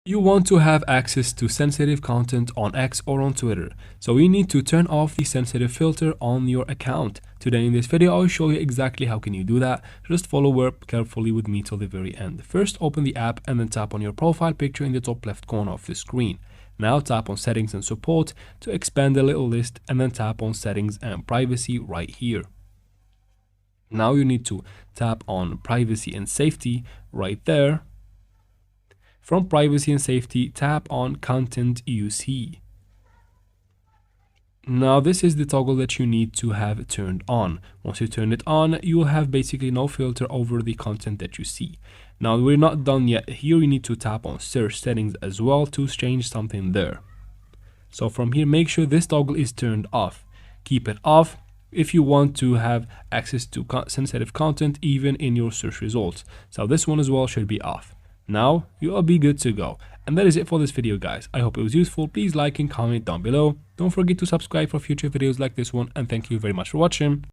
You want to have access to sensitive content on X or on Twitter, so you need to turn off the sensitive filter on your account. Today in this video, I'll show you exactly how can you do that. Just follow carefully with me till the very end. First, open the app and then tap on your profile picture in the top left corner of the screen. Now tap on Settings and Support to expand the little list, and then tap on Settings and Privacy right here. Now you need to tap on Privacy and Safety right there. From Privacy and Safety, tap on Content You See. Now this is the toggle that you need to have turned on. Once you turn it on, you will have basically no filter over the content that you see. Now we're not done yet. Here you need to tap on Search Settings as well to change something there. So from here, make sure this toggle is turned off. Keep it off if you want to have access to sensitive content even in your search results. So this one as well should be off. Now you'll be good to go. And that is it for this video, guys. I hope it was useful. Please like and comment down below. Don't forget to subscribe for future videos like this one, and thank you very much for watching.